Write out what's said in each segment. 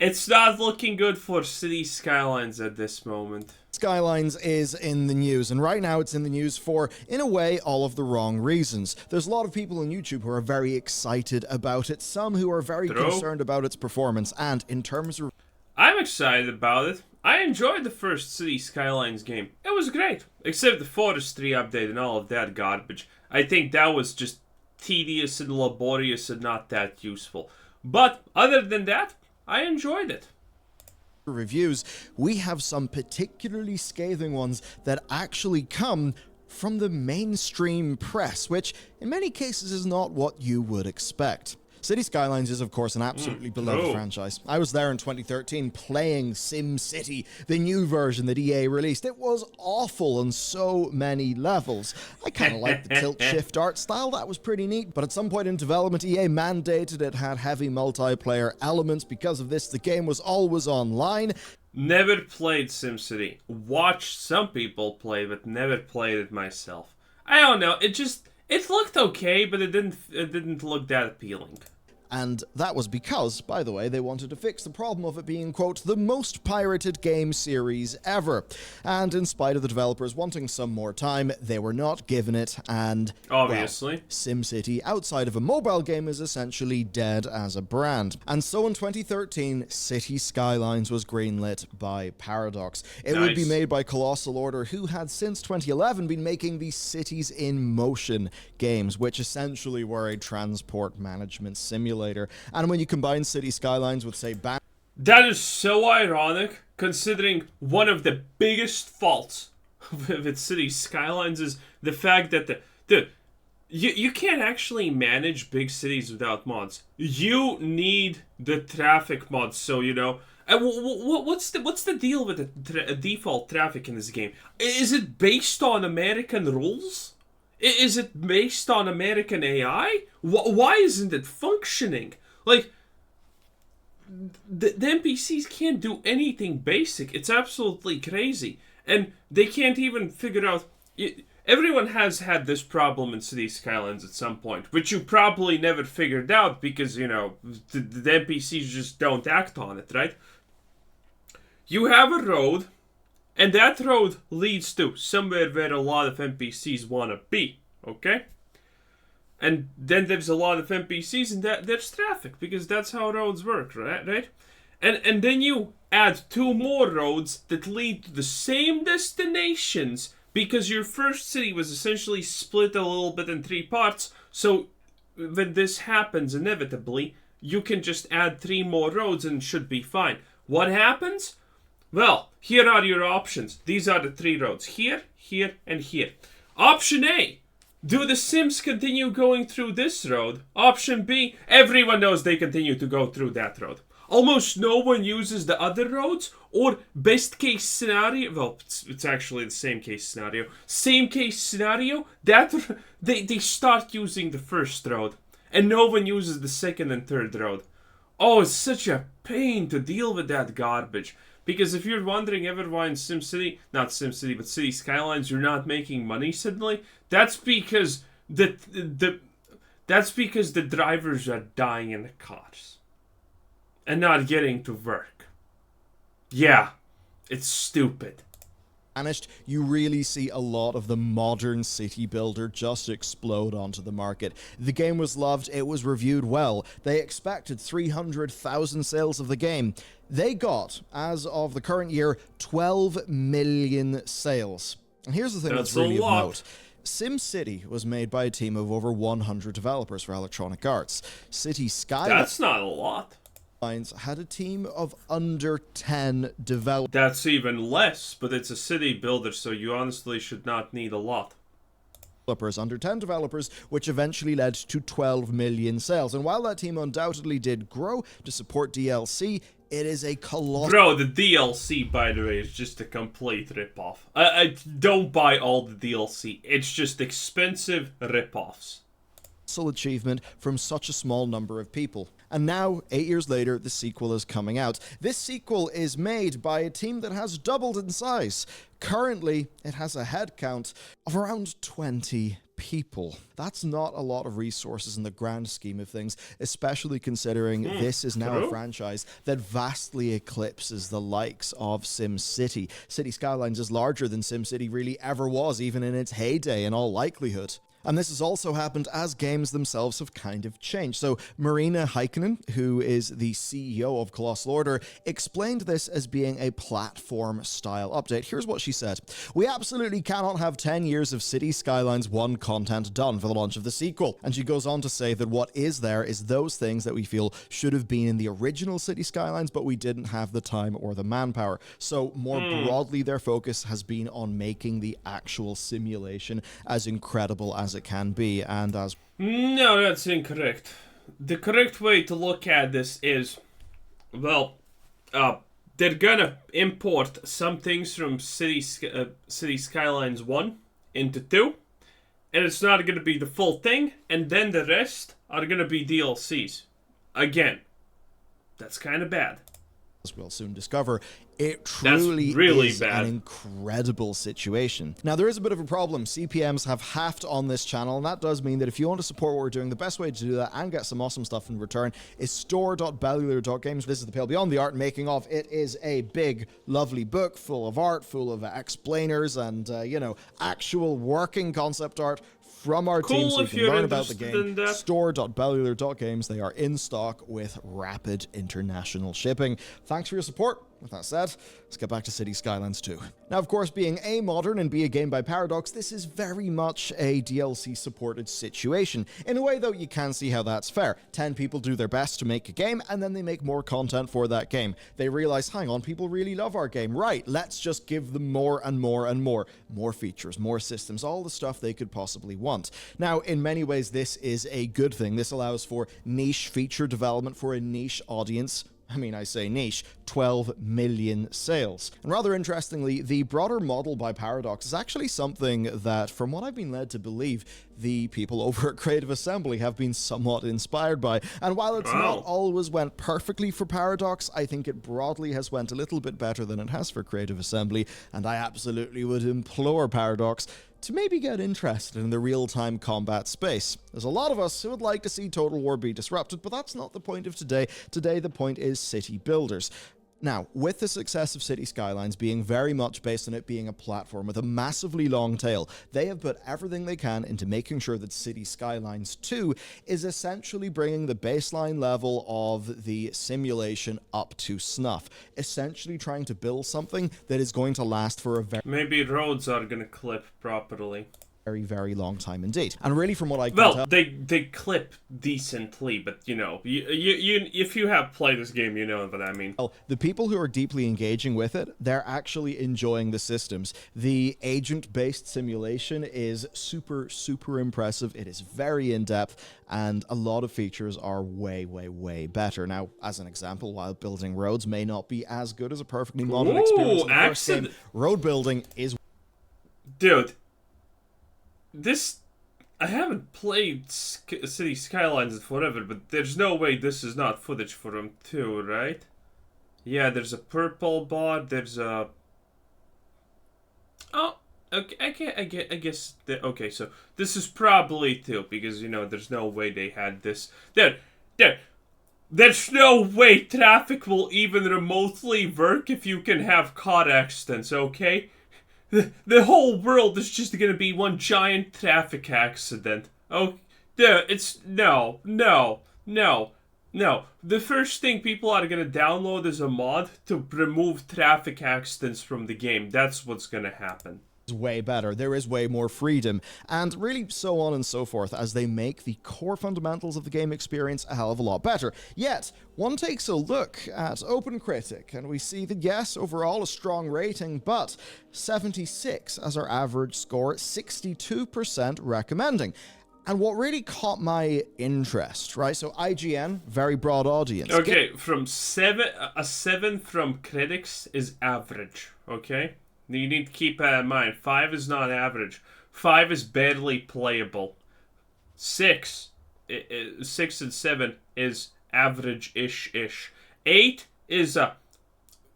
It's not looking good for City Skylines at this moment. Skylines is in the news, and right now it's in the news for, in a way, all of the wrong reasons. There's a lot of people on YouTube who are very excited about it, some who are very concerned about its performance, and in terms of... I'm excited about it. I enjoyed the first City Skylines game. It was great, except the forestry update and all of that garbage. I think that was just tedious and laborious and not that useful. But other than that, I enjoyed it. Reviews, we have some particularly scathing ones that actually come from the mainstream press, which in many cases is not what you would expect. City Skylines is, of course, an absolutely beloved franchise. I was there in 2013 playing SimCity, the new version that EA released. It was awful on so many levels. I kind of liked the tilt-shift art style. That was pretty neat. But at some point in development, EA mandated it had heavy multiplayer elements. Because of this, the game was always online. Never played SimCity. Watched some people play, but never played it myself. I don't know. It looked okay, but it didn't look that appealing. And that was because, by the way, they wanted to fix the problem of it being, quote, the most pirated game series ever. And in spite of the developers wanting some more time, they were not given it, and, obviously, well, SimCity, outside of a mobile game, is essentially dead as a brand. And so in 2013, City Skylines was greenlit by Paradox. It would be made by Colossal Order, who had since 2011 been making the Cities in Motion games, which essentially were a transport management simulator. And when you combine City Skylines with, say, that is so ironic, considering one of the biggest faults with City Skylines is the fact that you can't actually manage big cities without mods. You need the traffic mods, so you know. What's the deal with the default traffic in this game? Is it based on American rules? Is it based on American AI? Why isn't it functioning? Like, the NPCs can't do anything basic. It's absolutely crazy. And they can't even figure out... Everyone has had this problem in City Skylines at some point, which you probably never figured out because, you know, the NPCs just don't act on it, right? You have a road... and that road leads to somewhere where a lot of NPCs want to be, okay? And then there's a lot of NPCs and there's traffic, because that's how roads work, right? And then you add two more roads that lead to the same destinations, because your first city was essentially split a little bit in three parts, so when this happens inevitably, you can just add three more roads and it should be fine. What happens? Well, here are your options. These are the three roads. Here, here, and here. Option A. Do the Sims continue going through this road? Option B. Everyone knows they continue to go through that road. Almost no one uses the other roads. Or best case scenario. Well, it's actually the same case scenario. Same case scenario. They start using the first road. And no one uses the second and third road. Oh, it's such a pain to deal with that garbage. Because if you're wondering ever why in SimCity, not SimCity, but City Skylines, you're not making money suddenly, that's because the drivers are dying in the cars and not getting to work. Yeah, it's stupid. You really see a lot of the modern city builder just explode onto the market. The game was loved, it was reviewed well. They expected 300,000 sales of the game. They got, as of the current year, 12 million sales. And here's the thing that's really of note. SimCity was made by a team of over 100 developers for Electronic Arts. City Skylines... That's not a lot. Had a team of under 10 developers. That's even less, but it's a city builder, so you honestly should not need a lot. Under 10 developers, which eventually led to 12 million sales. And while that team undoubtedly did grow to support DLC, it is a colossal... Bro, the DLC, by the way, is just a complete ripoff. I don't buy all the DLC. It's just expensive ripoffs. Achievement from such a small number of people. And now, 8 years later, the sequel is coming out. This sequel is made by a team that has doubled in size. Currently, it has a headcount of around 20 people. That's not a lot of resources in the grand scheme of things, especially considering this is now a franchise that vastly eclipses the likes of SimCity. City Skylines is larger than SimCity really ever was, even in its heyday in all likelihood. And this has also happened as games themselves have kind of changed. So Marina Heikkinen, who is the CEO of Colossal Order, explained this as being a platform-style update. Here's what she said. We absolutely cannot have 10 years of City Skylines 1 content done for the launch of the sequel. And she goes on to say that what is there is those things that we feel should have been in the original City Skylines, but we didn't have the time or the manpower. So more broadly, their focus has been on making the actual simulation as incredible as it can be, and as... No, that's incorrect. The correct way to look at this is, well, they're gonna import some things from City Skylines 1 into 2, and it's not gonna be the full thing, and then the rest are gonna be DLCs. Again, that's kind of bad. As we'll soon discover, it truly really is bad. an incredible situation. Now, there is a bit of a problem. CPMs have halved on this channel, and that does mean that if you want to support what we're doing, the best way to do that and get some awesome stuff in return is store.bellular.games. This is The Pale Beyond, the art making of. It is a big, lovely book full of art, full of explainers and, actual working concept art from our team, so you can learn about the game. Store.bellular.games. They are in stock with rapid international shipping. Thanks for your support. With that said, let's get back to City Skylines 2. Now, of course, being a modern and be a game by Paradox, this is very much a DLC-supported situation. In a way, though, you can see how that's fair. 10 people do their best to make a game, and then they make more content for that game. They realize, hang on, people really love our game. Right, let's just give them more and more and more. More features, more systems, all the stuff they could possibly want. Now, in many ways, this is a good thing. This allows for niche feature development for a niche audience. I mean, I say niche, 12 million sales. And rather interestingly, the broader model by Paradox is actually something that, from what I've been led to believe, the people over at Creative Assembly have been somewhat inspired by. And while it's not always went perfectly for Paradox, I think it broadly has went a little bit better than it has for Creative Assembly, and I absolutely would implore Paradox to maybe get interested in the real-time combat space. There's a lot of us who would like to see Total War be disrupted, but that's not the point of today. Today, the point is city builders. Now, with the success of City Skylines being very much based on it being a platform with a massively long tail, they have put everything they can into making sure that City Skylines 2 is essentially bringing the baseline level of the simulation up to snuff. Essentially trying to build something that is going to last for a Maybe roads are gonna clip properly. very, very long time indeed. And really, from what I can tell... Well, they clip decently, but, you if you have played this game, you know what I mean. Well, the people who are deeply engaging with it, they're actually enjoying the systems. The agent-based simulation is super, super impressive. It is very in-depth, and a lot of features are way, way, way better. Now, as an example, while building roads may not be as good as a perfectly modeled experience in the first game, road building is... Dude. I haven't played City Skylines in forever, but there's no way this is not footage from 2, right? Yeah, there's a purple bar, there's a... Oh, okay, I guess... Okay, so this is probably 2, because, there's no way they had this... There's no way traffic will even remotely work if you can have car accidents, okay? The whole world is just gonna be one giant traffic accident. Oh, it's... No. The first thing people are gonna download is a mod to remove traffic accidents from the game. That's what's gonna happen. Way better. There is way more freedom, and really so on and so forth as they make the core fundamentals of the game experience a hell of a lot better. Yet, one takes a look at OpenCritic, and we see that yes, overall a strong rating, but 76 as our average score, 62% recommending. And what really caught my interest, right? So IGN, very broad audience. Okay, a 7 from critics is average, okay? You need to keep that in mind. 5 is not average. 5 is barely playable. 6 and 7 is average-ish. 8 is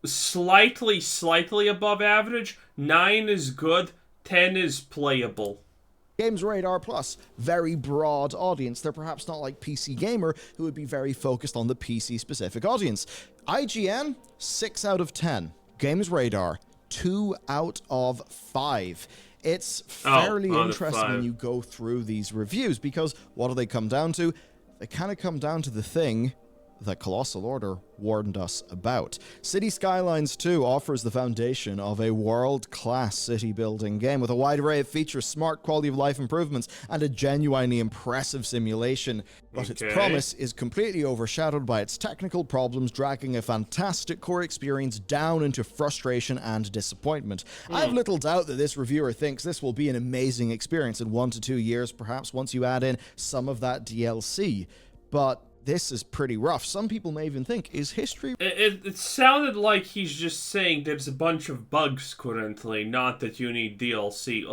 slightly above average. 9 is good. 10 is playable. Games Radar Plus, very broad audience. They're perhaps not like PC Gamer, who would be very focused on the PC-specific audience. IGN, 6 out of 10. Games Radar, 2 out of 5. It's fairly interesting when you go through these reviews, because what do they come down to? They kind of come down to the thing that Colossal Order warned us about. City Skylines II offers the foundation of a world-class city-building game with a wide array of features, smart quality-of-life improvements, and a genuinely impressive simulation. But its promise is completely overshadowed by its technical problems, dragging a fantastic core experience down into frustration and disappointment. I have little doubt that this reviewer thinks this will be an amazing experience in 1 to 2 years, perhaps once you add in some of that DLC. But this is pretty rough. Some people may even think, is history... It sounded like he's just saying there's a bunch of bugs currently, not that you need DLC.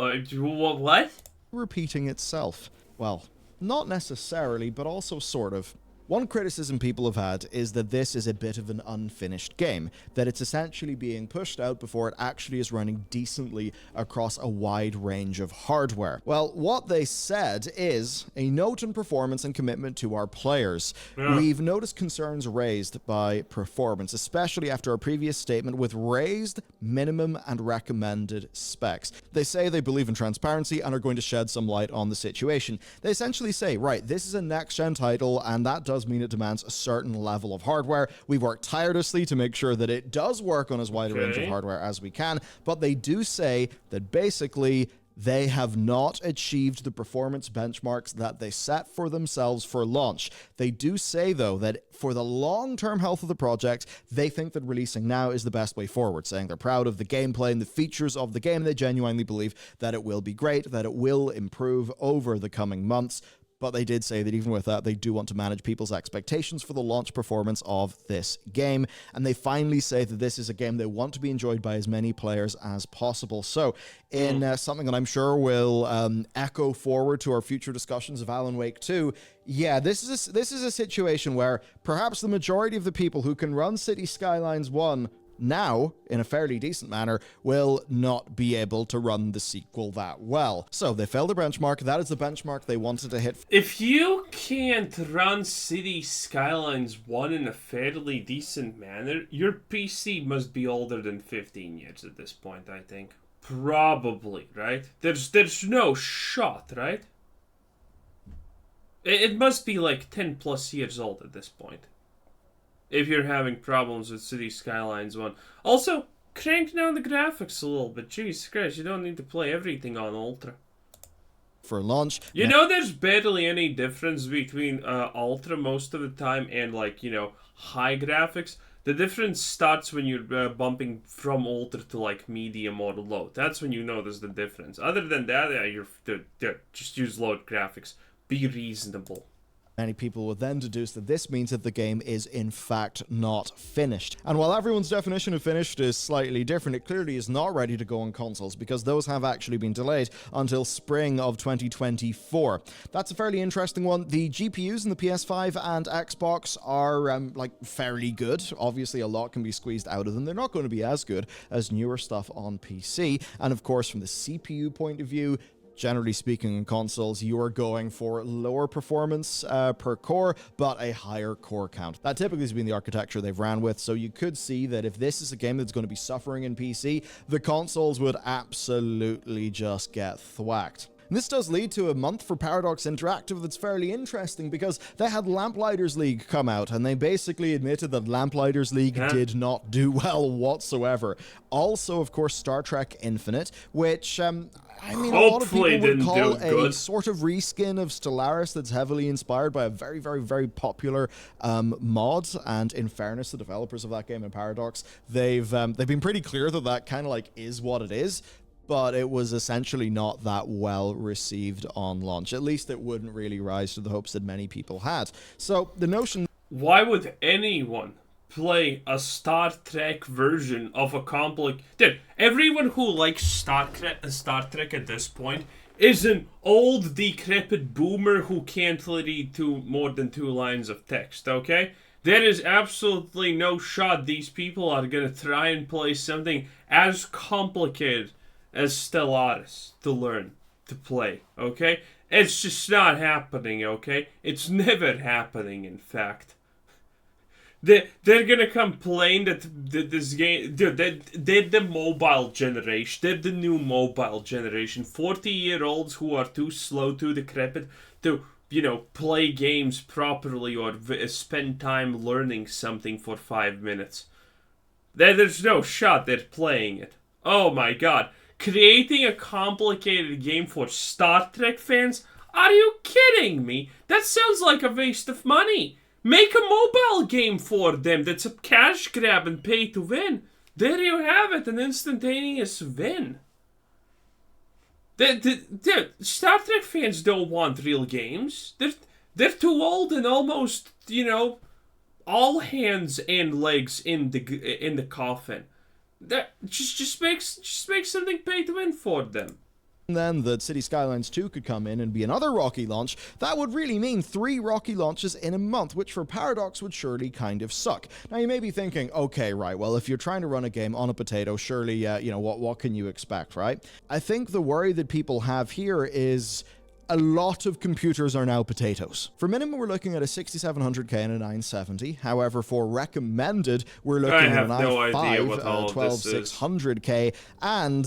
What? Repeating itself. Well, not necessarily, but also sort of. One criticism people have had is that this is a bit of an unfinished game, that it's essentially being pushed out before it actually is running decently across a wide range of hardware. Well, what they said is a note on performance and commitment to our players. We've noticed concerns raised by performance, especially after our previous statement with raised minimum and recommended specs. They say they believe in transparency and are going to shed some light on the situation. They essentially say, right, this is a next-gen title, and that does mean it demands a certain level of hardware. We've worked tirelessly to make sure that it does work on as wide a range of hardware as we can, but they do say that basically they have not achieved the performance benchmarks that they set for themselves for launch. They do say, though, that for the long-term health of the project, they think that releasing now is the best way forward, saying they're proud of the gameplay and the features of the game. They genuinely believe that it will be great, that it will improve over the coming months. But they did say that even with that, they do want to manage people's expectations for the launch performance of this game. And they finally say that this is a game they want to be enjoyed by as many players as possible. So in something that I'm sure will echo forward to our future discussions of Alan Wake 2, yeah, this is a situation where perhaps the majority of the people who can run City Skylines 1 now, in a fairly decent manner, will not be able to run the sequel that well. So they failed the benchmark. That is the benchmark they wanted to hit. If you can't run City Skylines 1 in a fairly decent manner, your PC must be older than 15 years at this point, I think. Probably, right? There's no shot, right? It must be like 10 plus years old at this point, if you're having problems with City Skylines 1. Also, crank down the graphics a little bit. Jesus Christ, you don't need to play everything on Ultra. For launch. You know there's barely any difference between Ultra most of the time and, like, you know, high graphics. The difference starts when you're bumping from Ultra to, like, medium or low. That's when you notice the difference. Other than that, just use low graphics. Be reasonable. Many people will then deduce that this means that the game is in fact not finished. And while everyone's definition of finished is slightly different, it clearly is not ready to go on consoles, because those have actually been delayed until spring of 2024. That's a fairly interesting one. The GPUs in the PS5 and Xbox are fairly good. Obviously a lot can be squeezed out of them. They're not going to be as good as newer stuff on PC. And of course, from the CPU point of view, generally speaking, in consoles, you are going for lower performance per core, but a higher core count. That typically has been the architecture they've ran with, so you could see that if this is a game that's going to be suffering in PC, the consoles would absolutely just get thwacked. And this does lead to a month for Paradox Interactive that's fairly interesting, because they had Lamplighters League come out, and they basically admitted that Lamplighters League did not do well whatsoever. Also, of course, Star Trek Infinite, which, a lot of people would call a sort of reskin of Stellaris that's heavily inspired by a very, very, very popular mod. And in fairness, the developers of that game in Paradox, they've been pretty clear that that kind of like is what it is. But it was essentially not that well received on launch. At least it wouldn't really rise to the hopes that many people had. So the notion... Why would anyone play a Star Trek version of a complex... Dude, everyone who likes Star Trek at this point is an old, decrepit boomer who can't read more than 2 lines of text, okay? There is absolutely no shot these people are going to try and play something as complicated as Stellaris to learn. to play, okay? It's just not happening, okay? It's never happening, in fact. They're gonna complain that this game, dude, they're the mobile generation. They're the new mobile generation. 40-year-olds who are too slow, too decrepit to, play games properly or spend time learning something for 5 minutes. There's no shot they're playing it. Oh my god. Creating a complicated game for Star Trek fans? Are you kidding me? That sounds like a waste of money. Make a mobile game for them that's a cash grab and pay to win. There you have it, an instantaneous win. Star Trek fans don't want real games. They're too old and almost, all hands and legs in the coffin. That just makes something pay to win for them. And then that City Skylines 2 could come in and be another Rocky launch. That would really mean 3 Rocky launches in a month, which for Paradox would surely kind of suck. Now you may be thinking, okay, right, well, if you're trying to run a game on a potato, surely, what can you expect, right? I think the worry that people have here is a lot of computers are now potatoes. For minimum, we're looking at a 6700K and a 970. However, for recommended, we're looking at an i5, 12600K, and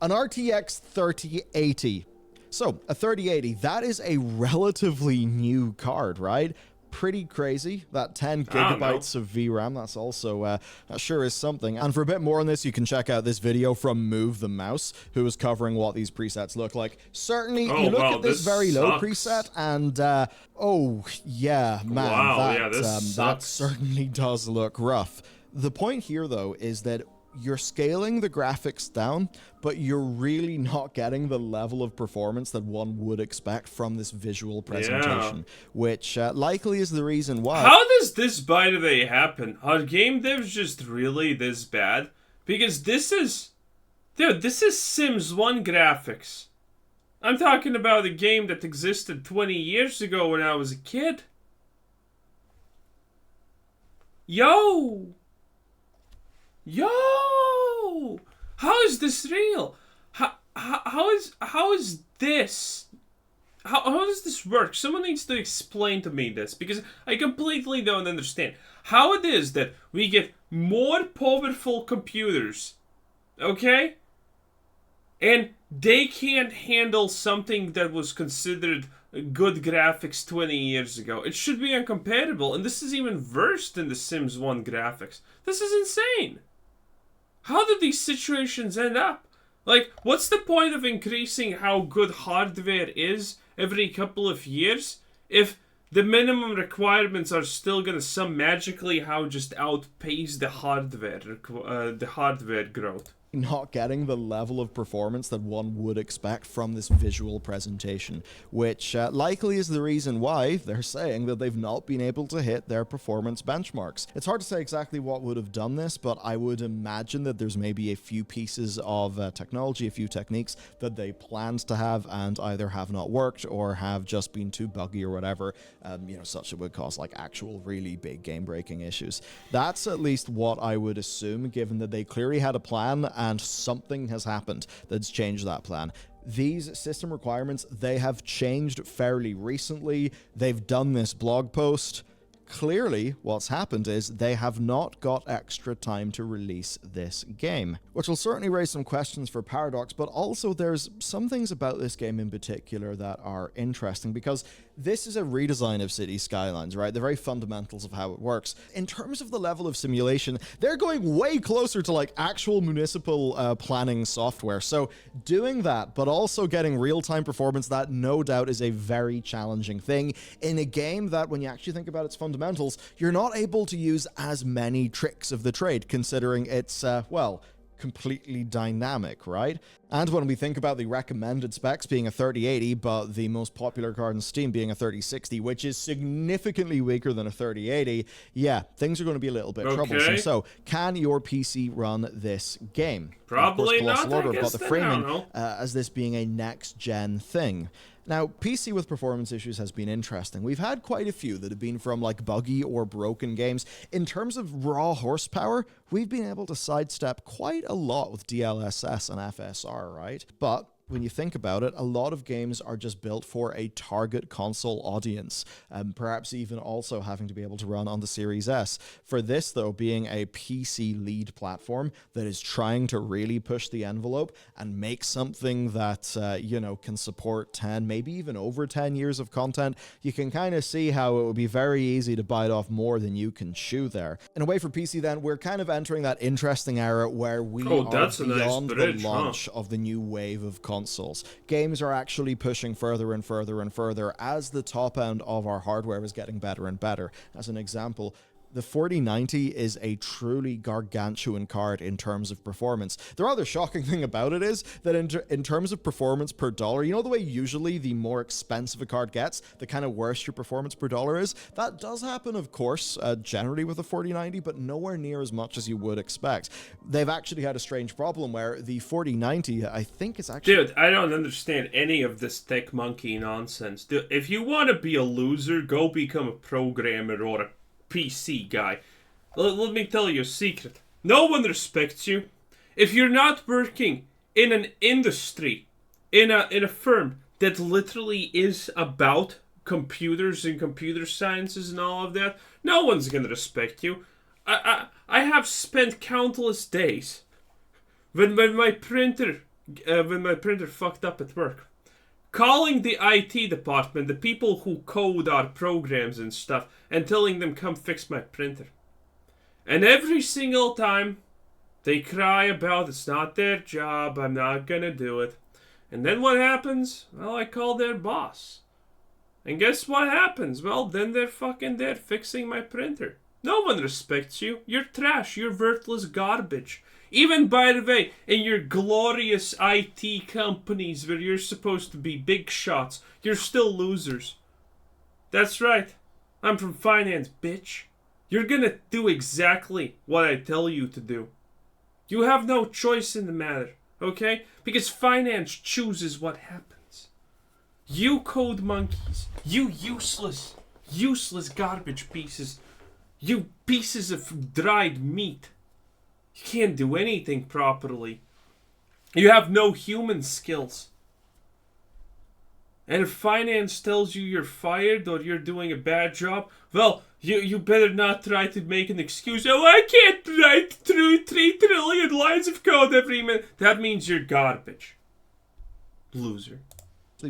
an RTX 3080. So, a 3080, that is a relatively new card, right? Pretty crazy. That 10 gigabytes of VRAM, that's also, that sure is something. And for a bit more on this, you can check out this video from Move the Mouse, who is covering what these presets look like. Certainly, you look at this very low preset, and, that certainly does look rough. The point here, though, is that you're scaling the graphics down, but you're really not getting the level of performance that one would expect from this visual presentation, which likely is the reason why. How does this, by the way, happen? Are game devs just really this bad? Because this is Sims 1 graphics. I'm talking about a game that existed 20 years ago when I was a kid. Yo! How is this real? How is this? How does this work? Someone needs to explain to me this, because I completely don't understand how it is that we get more powerful computers, okay? And they can't handle something that was considered good graphics 20 years ago. It should be incomparable, and this is even worse than the Sims 1 graphics. This is insane. How did these situations end up? Like, what's the point of increasing how good hardware is every couple of years if the minimum requirements are still gonna some magically how just outpace the hardware growth? Not getting the level of performance that one would expect from this visual presentation, which likely is the reason why they're saying that they've not been able to hit their performance benchmarks. It's hard to say exactly what would have done this, but I would imagine that there's maybe a few pieces of technology, a few techniques that they planned to have and either have not worked or have just been too buggy or whatever, such that would cause like actual really big game-breaking issues. That's at least what I would assume, given that they clearly had a plan and something has happened that's changed that plan. These system requirements, they have changed fairly recently. They've done this blog post. Clearly, what's happened is they have not got extra time to release this game, which will certainly raise some questions for Paradox, but also there's some things about this game in particular that are interesting, because this is a redesign of City Skylines, right? The very fundamentals of how it works. In terms of the level of simulation, they're going way closer to like actual municipal planning software. So doing that, but also getting real-time performance, that no doubt is a very challenging thing in a game that, when you actually think about its fundamentals, you're not able to use as many tricks of the trade, considering it's, completely dynamic, right? And when we think about the recommended specs being a 3080, but the most popular card in Steam being a 3060, which is significantly weaker than a 3080, yeah, things are going to be a little bit troublesome. So, can your PC run this game? Probably and of course, not. Colossal Order I have got guess the framing as this being a next-gen thing. Now, PC with performance issues has been interesting. We've had quite a few that have been from like buggy or broken games. In terms of raw horsepower, we've been able to sidestep quite a lot with DLSS and FSR, right? But When you think about it, a lot of games are just built for a target console audience, perhaps even also having to be able to run on the Series S. For this, though, being a PC lead platform that is trying to really push the envelope and make something that, can support 10, maybe even over 10 years of content, you can kind of see how it would be very easy to bite off more than you can chew there. In a way, for PC, then, we're kind of entering that interesting era where we are beyond the launch of the new wave of consoles. Games are actually pushing further and further and further as the top end of our hardware is getting better and better. As an example, the 4090 is a truly gargantuan card in terms of performance. The rather shocking thing about it is that in terms of performance per dollar, you know the way usually the more expensive a card gets, the kind of worse your performance per dollar is? That does happen, of course, generally with the 4090, but nowhere near as much as you would expect. They've actually had a strange problem where the 4090, I think it's actually... Dude, I don't understand any of this tech monkey nonsense. Dude, if you want to be a loser, go become a programmer or a PC guy. Let me tell you a secret. No one respects you. If you're not working in an industry, in a firm that literally is about computers and computer sciences and all of that, no one's gonna respect you. I have spent countless days when my printer fucked up at work, calling the IT department, the people who code our programs and stuff, and telling them come fix my printer. And every single time, they cry about it's not their job, I'm not gonna do it. And then what happens? Well, I call their boss. And guess what happens? Well, then they're fucking dead fixing my printer. No one respects you. You're trash. You're worthless garbage. Even, by the way, in your glorious IT companies where you're supposed to be big shots, you're still losers. That's right. I'm from finance, bitch. You're gonna do exactly what I tell you to do. You have no choice in the matter, okay? Because finance chooses what happens. You code monkeys. You useless garbage pieces. You pieces of dried meat. You can't do anything properly. You have no human skills. And if finance tells you you're fired or you're doing a bad job, well, you better not try to make an excuse. Oh, I can't write through 3 trillion lines of code every minute. That means you're garbage. Loser.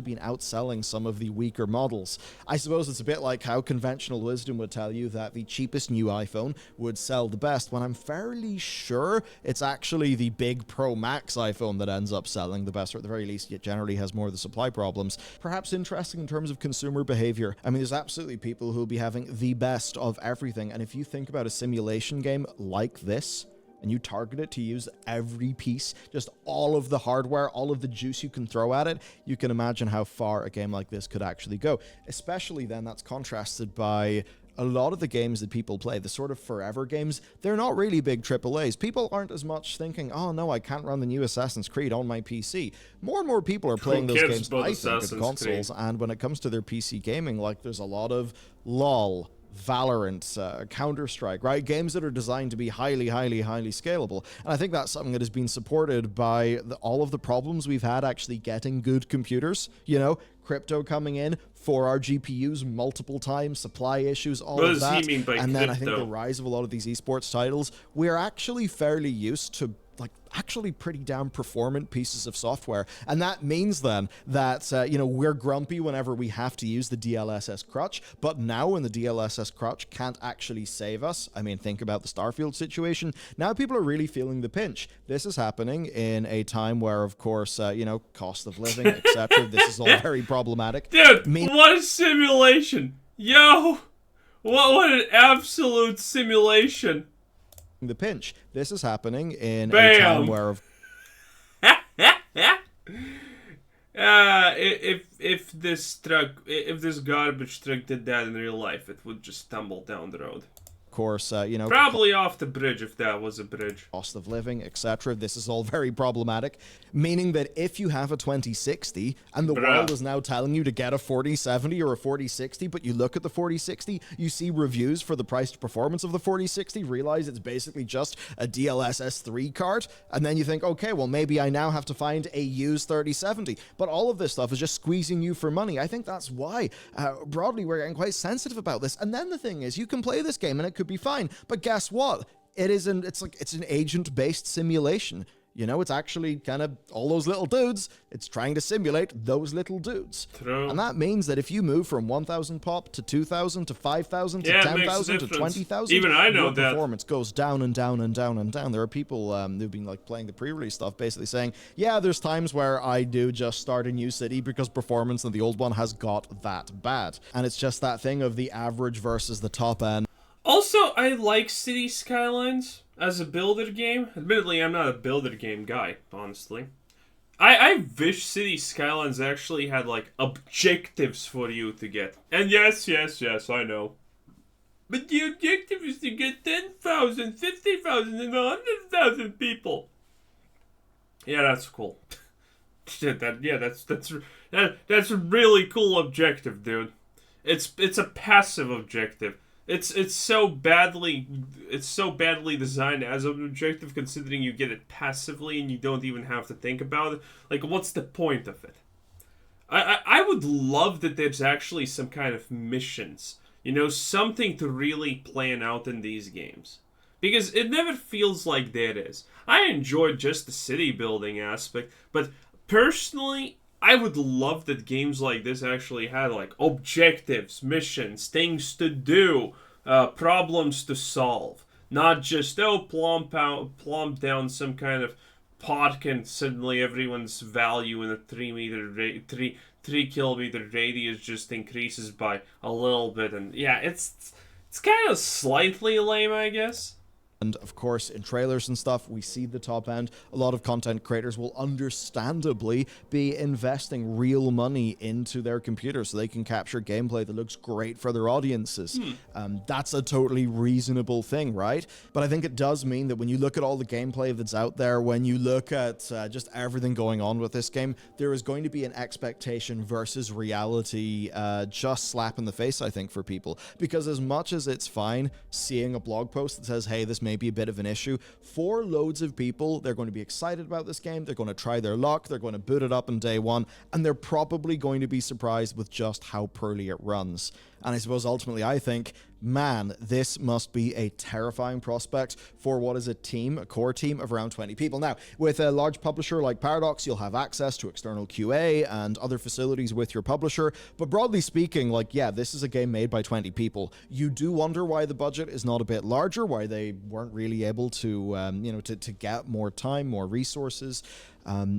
Been outselling some of the weaker models. I suppose it's a bit like how conventional wisdom would tell you that the cheapest new iPhone would sell the best, when I'm fairly sure it's actually the big Pro Max iPhone that ends up selling the best, or at the very least it generally has more of the supply problems. Perhaps interesting in terms of consumer behavior. I mean, there's absolutely people who'll be having the best of everything, and if you think about a simulation game like this, and you target it to use every piece, just all of the hardware, all of the juice you can throw at it, you can imagine how far a game like this could actually go. Especially then that's contrasted by a lot of the games that people play, the sort of forever games, they're not really big AAAs. People aren't as much thinking, oh no, I can't run the new Assassin's Creed on my PC. More and more people are playing those games, I think, at consoles, and when it comes to their PC gaming, like there's a lot of LOL, Valorant, Counter-Strike, right? Games that are designed to be highly, highly, highly scalable. And I think that's something that has been supported by all of the problems we've had actually getting good computers. You know, crypto coming in, 4R GPUs multiple times, supply issues, all of that. What does he mean by crypto? And then I think the rise of a lot of these esports titles, we're actually fairly used to actually pretty damn performant pieces of software. And that means then that, we're grumpy whenever we have to use the DLSS crutch, but now when the DLSS crutch can't actually save us, I mean, think about the Starfield situation, now people are really feeling the pinch. This is happening in a time where, of course, cost of living, etc. This is all very problematic. Dude, what a simulation! Yo! What an absolute simulation! The pinch. This is happening in a time where if this garbage truck did that in real life, it would just tumble down the road. Of course, Probably off the bridge if that was a bridge. cost of living, etc. This is all very problematic, meaning that if you have a 2060 and the world is now telling you to get a 4070 or a 4060, but you look at the 4060, you see reviews for the price to performance of the 4060, realize it's basically just a DLSS 3 card, and then you think, okay, well, maybe I now have to find a used 3070. But all of this stuff is just squeezing you for money. I think that's why, broadly, we're getting quite sensitive about this. And then the thing is, you can play this game and it could be fine, but guess what? It's an agent-based simulation. You know, it's actually kind of all those little dudes. It's trying to simulate those little dudes. True. And that means that if you move from 1,000 pop to 2,000 to 5,000 to Yeah, it 10,000 makes a to difference. 20,000, Even I know your that. performance goes down and down and down and down. There are people who've been like playing the pre-release stuff, basically saying, yeah, there's times where I do just start a new city because performance in the old one has got that bad. And it's just that thing of the average versus the top end. Also, I like City Skylines as a builder game. Admittedly, I'm not a builder game guy, honestly. I wish City Skylines actually had, like, objectives for you to get. And yes, I know. But the objective is to get 10,000, 50,000, and 100,000 people. Yeah, that's cool. That's a really cool objective, dude. It's a passive objective. It's so badly designed as an objective, considering you get it passively and you don't even have to think about it. Like, what's the point of it? I would love that there's actually some kind of missions, you know, something to really plan out in these games, because it never feels like there is. I enjoyed just the city building aspect, but personally, I would love that games like this actually had, like, objectives, missions, things to do, problems to solve. Not just, plump down some kind of park and suddenly everyone's value in a 3 kilometer radius just increases by a little bit. And yeah, it's kind of slightly lame, I guess. And of course, in trailers and stuff, we see the top end. A lot of content creators will understandably be investing real money into their computers so they can capture gameplay that looks great for their audiences. That's a totally reasonable thing, right? But I think it does mean that when you look at all the gameplay that's out there, when you look at just everything going on with this game, there is going to be an expectation versus reality just slap in the face, I think, for people. Because as much as it's fine seeing a blog post that says, hey, this may be a bit of an issue, for loads of people, they're going to be excited about this game, they're going to try their luck, they're going to boot it up on day one, and they're probably going to be surprised with just how poorly it runs. And I suppose ultimately I think, man, this must be a terrifying prospect for what is a core team of around 20 people. Now, with a large publisher like Paradox, you'll have access to external QA and other facilities with your publisher, but broadly speaking, like, yeah, this is a game made by 20 people. You do wonder why the budget is not a bit larger, why they weren't really able to, to get more time, more resources.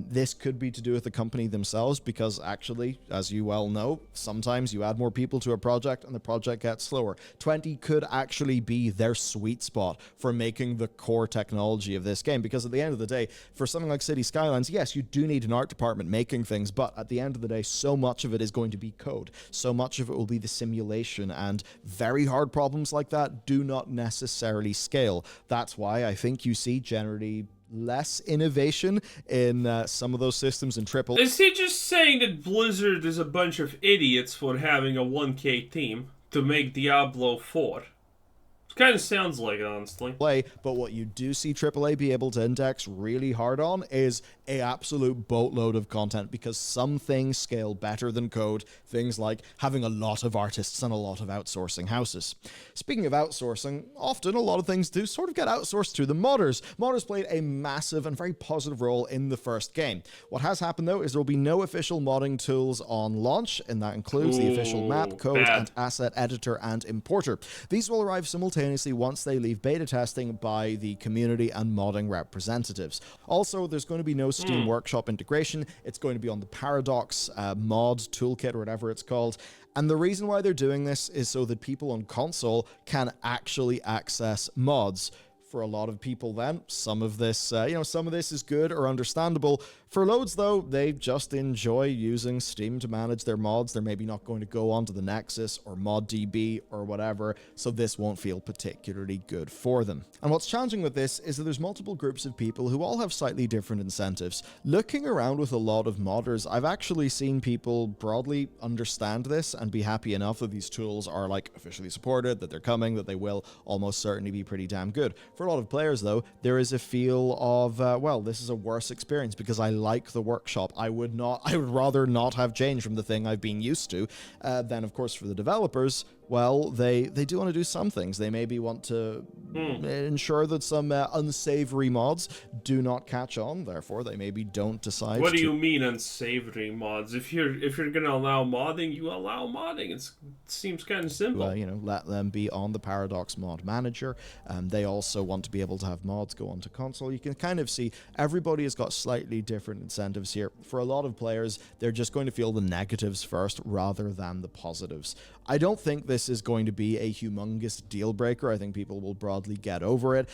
This could be to do with the company themselves, because actually, as you well know, sometimes you add more people to a project and the project gets slower. 20 could actually be their sweet spot for making the core technology of this game, because at the end of the day, for something like City Skylines, yes, you do need an art department making things, but at the end of the day, so much of it is going to be code. So much of it will be the simulation, and very hard problems like that do not necessarily scale. That's why I think you see generally less innovation in some of those systems in AAA. Is he just saying that Blizzard is a bunch of idiots for having a 1K team to make Diablo 4? It kind of sounds like it, honestly. But what you do see AAA be able to index really hard on is a absolute boatload of content, because some things scale better than code. Things like having a lot of artists and a lot of outsourcing houses. Speaking of outsourcing, often a lot of things do sort of get outsourced to the modders. Modders played a massive and very positive role in the first game. What has happened, though, is there will be no official modding tools on launch, and that includes the official map, code, and asset editor and importer. These will arrive simultaneously once they leave beta testing by the community and modding representatives. Also, there's going to be no Steam Workshop integration. It's going to be on the Paradox mod toolkit, or whatever it's called. And the reason why they're doing this is so that people on console can actually access mods. For a lot of people then, some of this is good or understandable. For loads, though, they just enjoy using Steam to manage their mods. They're maybe not going to go onto the Nexus or ModDB or whatever, so this won't feel particularly good for them. And what's challenging with this is that there's multiple groups of people who all have slightly different incentives. Looking around with a lot of modders, I've actually seen people broadly understand this and be happy enough that these tools are like officially supported, that they're coming, that they will almost certainly be pretty damn good. For a lot of players, though, there is a feel of, well, this is a worse experience because I like the workshop. I would rather not have changed from the thing I've been used to. Then, of course, for the developers, well, they do want to do some things. They maybe want to ensure that some unsavory mods do not catch on. Therefore, they maybe don't decide. What do you mean unsavory mods? If you're gonna allow modding, you allow modding. It seems kind of simple. Let them be on the Paradox mod manager. They also want to be able to have mods go onto console. You can kind of see everybody has got slightly different incentives here. For a lot of players, they're just going to feel the negatives first rather than the positives. I don't think this is going to be a humongous deal breaker. I think people will broadly get over it.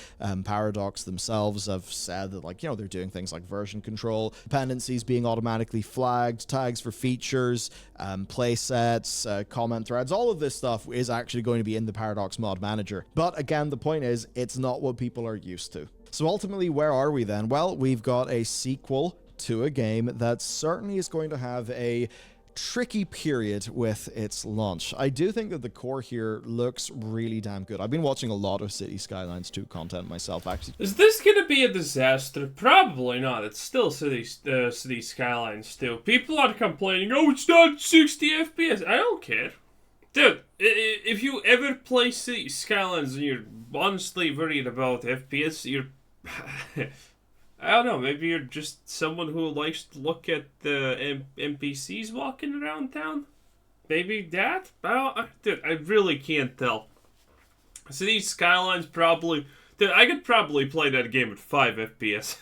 Paradox themselves have said that, like, they're doing things like version control, dependencies being automatically flagged, tags for features, playsets, comment threads. All of this stuff is actually going to be in the Paradox mod manager. But again, the point is, it's not what people are used to. So ultimately, where are we then? Well, we've got a sequel to a game that certainly is going to have a tricky period with its launch. I do think that the core here looks really damn good. I've been watching a lot of City Skylines 2 content myself, actually. Is this gonna be a disaster? Probably not. It's still City Skylines 2. People are complaining, oh, it's not 60 FPS. I don't care. Dude, if you ever play City Skylines and you're honestly worried about FPS, you're... I don't know, maybe you're just someone who likes to look at the NPCs walking around town? Maybe that? Dude, I really can't tell. City Skylines probably... Dude, I could probably play that game at 5 FPS.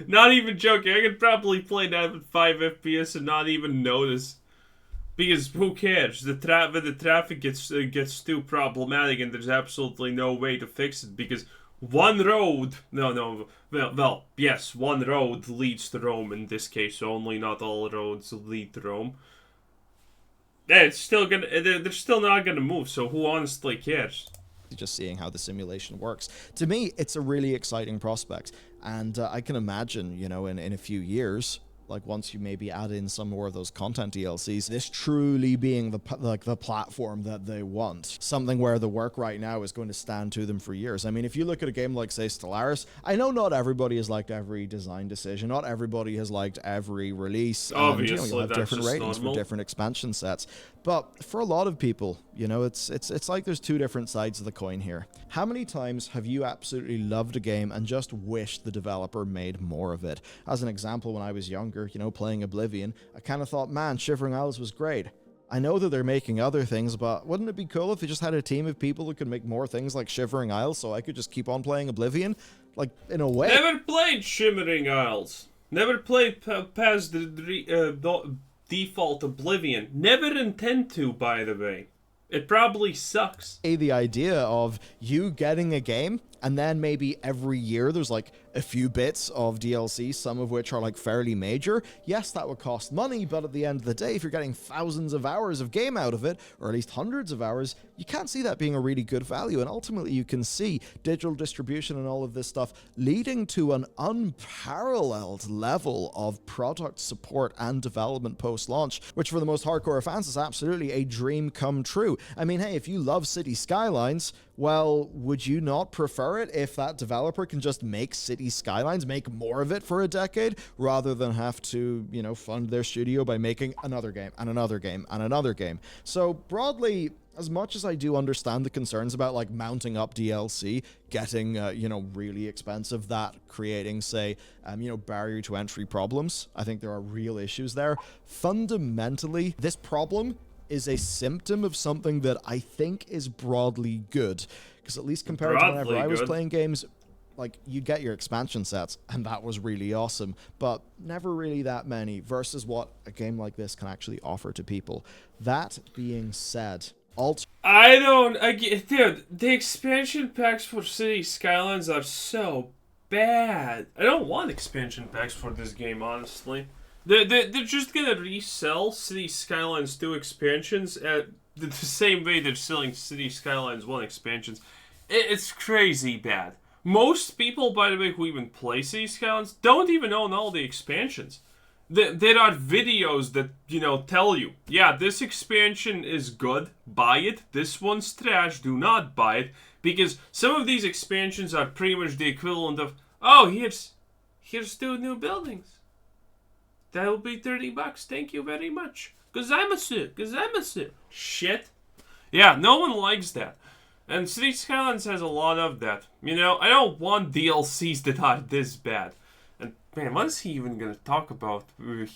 Not even joking, I could probably play that at 5 FPS and not even notice. Because who cares? The traffic gets too problematic and there's absolutely no way to fix it because... One road, well, yes, one road leads to Rome in this case only, not all roads lead to Rome. They're still not gonna move, so who honestly cares? Just seeing how the simulation works. To me, it's a really exciting prospect, and I can imagine, in a few years, like once you maybe add in some more of those content DLCs, this truly being the platform that they want. Something where the work right now is going to stand to them for years. I mean, if you look at a game like, say, Stellaris, I know not everybody has liked every design decision, not everybody has liked every release. Obviously, you'll have different ratings for different expansion sets. But for a lot of people, it's like there's two different sides of the coin here. How many times have you absolutely loved a game and just wished the developer made more of it? As an example, when I was younger, playing Oblivion, I kind of thought, man, Shivering Isles was great. I know that they're making other things, but wouldn't it be cool if they just had a team of people who could make more things like Shivering Isles so I could just keep on playing Oblivion? Like, in a way. Never played Shimmering Isles. Never played past the default Oblivion. Never intend to, by the way. It probably sucks. The idea of you getting a game and then maybe every year there's like a few bits of DLC, some of which are like fairly major. Yes, that would cost money, but at the end of the day, if you're getting thousands of hours of game out of it, or at least hundreds of hours, you can't see that being a really good value. And ultimately, you can see digital distribution and all of this stuff leading to an unparalleled level of product support and development post-launch, which for the most hardcore fans is absolutely a dream come true. I mean, hey, if you love City Skylines, well, would you not prefer it if that developer can just make City Skylines, make more of it for a decade, rather than have to, fund their studio by making another game and another game and another game? So broadly, as much as I do understand the concerns about like mounting up DLC, getting, really expensive, that creating, say, barrier to entry problems, I think there are real issues there. Fundamentally, this problem is a symptom of something that I think is broadly good. Because at least compared to whenever I was playing games, like, you get your expansion sets, and that was really awesome, but never really that many, versus what a game like this can actually offer to people. That being said, dude, the expansion packs for City Skylines are so bad. I don't want expansion packs for this game, honestly. They're just gonna resell City Skylines 2 expansions at the same way they're selling City Skylines 1 expansions. It's crazy bad. Most people, by the way, who even play City Skylines don't even own all the expansions. There are videos that, tell you, yeah, this expansion is good, buy it. This one's trash, do not buy it. Because some of these expansions are pretty much the equivalent of, oh, here's 2 new buildings. That will be $30. Thank you very much. Gazamasu. Shit. Yeah, no one likes that. And City Skylines has a lot of that. I don't want DLCs that are this bad. And man, what is he even gonna talk about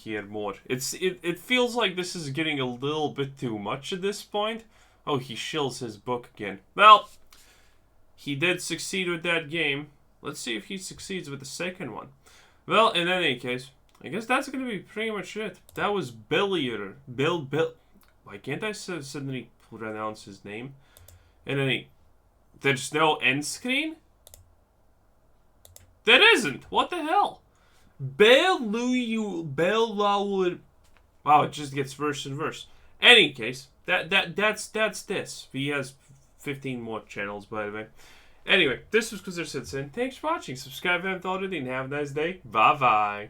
here more? It feels like this is getting a little bit too much at this point. Oh, he shills his book again. Well, he did succeed with that game. Let's see if he succeeds with the second one. Well, in any case, I guess that's gonna be pretty much it. That was Bill. Why can't I suddenly pronounce his name? And there's no end screen? There isn't. What the hell? Wow, it just gets worse and worse. Any case, that's this. He has 15 more channels, by the way. Anyway, this was Kazir Sitsin. Thanks for watching. Subscribe if you haven't already, and have a nice day. Bye bye.